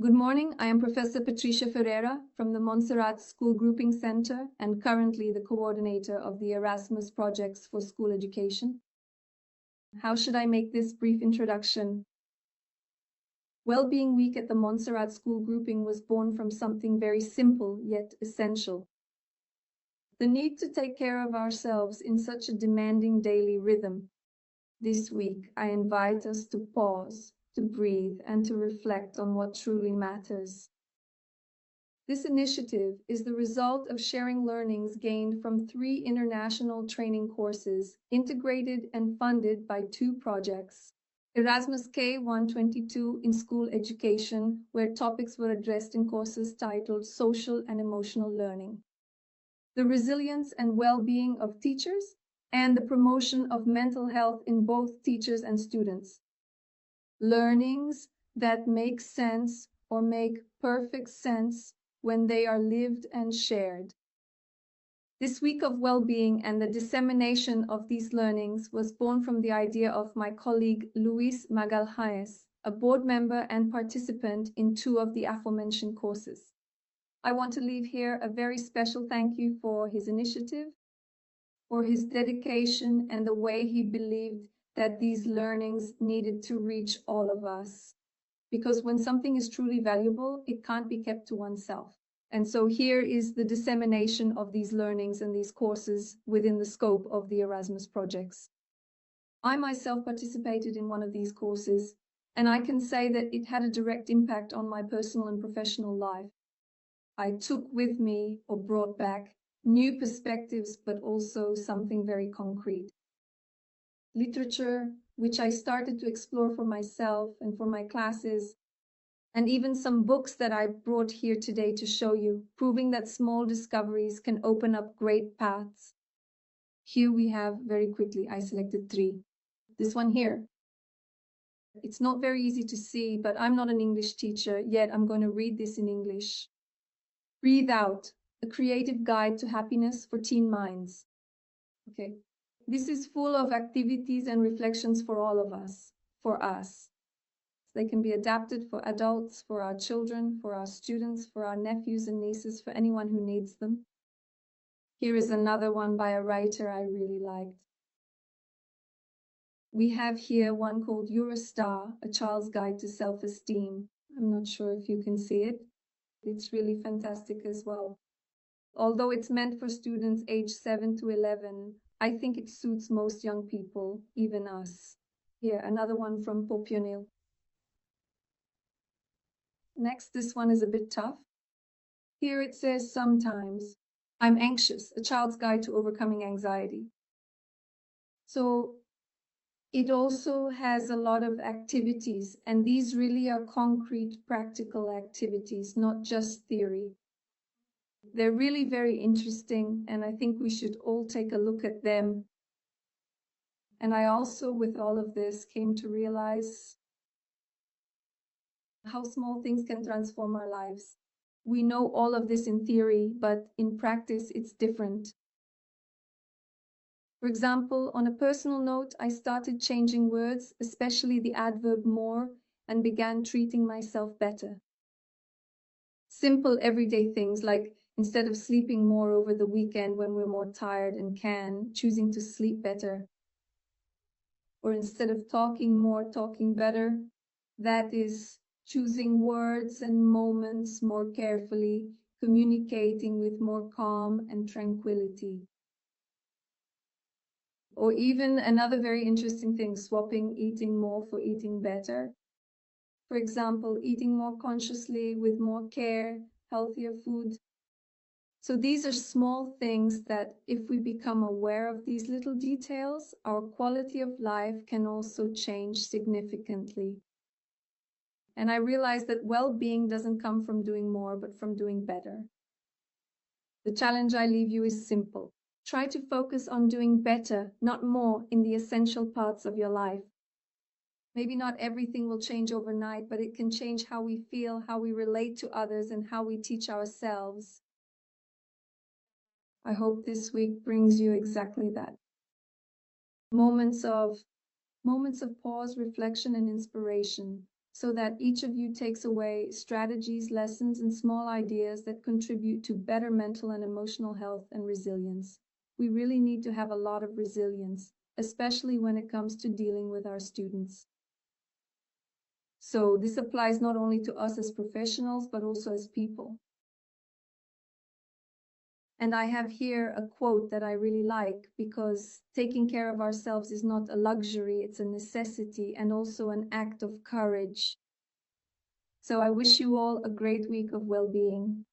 Good morning. I am Professor Patricia Ferreira from the Montserrat School Grouping Center and currently the coordinator of the Erasmus Projects for School Education. How should I make this brief introduction? Wellbeing Week at the Montserrat School Grouping was born from something very simple yet essential. The need to take care of ourselves in such a demanding daily rhythm. This week, I invite us to pause, to breathe, and to reflect on what truly matters. This initiative is the result of sharing learnings gained from 3 international training courses, integrated and funded by 2 projects. Erasmus K-122 in school education, where topics were addressed in courses titled Social and Emotional Learning. The resilience and well-being of teachers, and the promotion of mental health in both teachers and students. Learnings that make sense or make perfect sense when they are lived and shared. This week of well-being and the dissemination of these learnings was born from the idea of my colleague Luis Magalhães, a board member and participant in 2 of the aforementioned courses. I want to leave here a very special thank you for his initiative, for his dedication and the way he believed that these learnings needed to reach all of us. Because when something is truly valuable, it can't be kept to oneself. And so here is the dissemination of these learnings and these courses within the scope of the Erasmus projects. I myself participated in one of these courses, and I can say that it had a direct impact on my personal and professional life. I took with me or brought back new perspectives, but also something very concrete. Literature, which I started to explore for myself and for my classes, and even some books that I brought here today to show you, proving that small discoveries can open up great paths. Here we have, very quickly, I selected 3. This one here. It's not very easy to see, but I'm not an English teacher, yet I'm going to read this in English. Breathe Out, a creative guide to happiness for teen minds. Okay. This is full of activities and reflections for all of us, for us. They can be adapted for adults, for our children, for our students, for our nephews and nieces, for anyone who needs them. Here is another one by a writer I really liked. We have here one called You're a Star, a Child's Guide to Self-Esteem. I'm not sure if you can see it. It's really fantastic as well. Although it's meant for students aged 7 to 11, I think it suits most young people, even us. Here, another one from Popionil. Next, this one is a bit tough. Here it says, sometimes, I'm anxious, a child's guide to overcoming anxiety. So it also has a lot of activities, and these really are concrete, practical activities, not just theory. They're really very interesting, and I think we should all take a look at them. And I also, with all of this, came to realize how small things can transform our lives. We know all of this in theory, but in practice, it's different. For example, on a personal note, I started changing words, especially the adverb more, and began treating myself better. Simple everyday things like instead of sleeping more over the weekend when we're more tired and can, choosing to sleep better. Or instead of talking more, talking better. That is choosing words and moments more carefully, communicating with more calm and tranquility. Or even another very interesting thing, swapping eating more for eating better. For example, eating more consciously with more care, healthier food. So these are small things that if we become aware of these little details, our quality of life can also change significantly. And I realized that well-being doesn't come from doing more, but from doing better. The challenge I leave you is simple. Try to focus on doing better, not more, in the essential parts of your life. Maybe not everything will change overnight, but it can change how we feel, how we relate to others, and how we teach ourselves. I hope this week brings you exactly that. Moments of pause, reflection, and inspiration. so that each of you takes away strategies, lessons, and small ideas that contribute to better mental and emotional health and resilience. We really need to have a lot of resilience, especially when it comes to dealing with our students. So this applies not only to us as professionals, but also as people. And I have here a quote that I really like, because taking care of ourselves is not a luxury, it's a necessity and also an act of courage. So I wish you all a great week of well-being.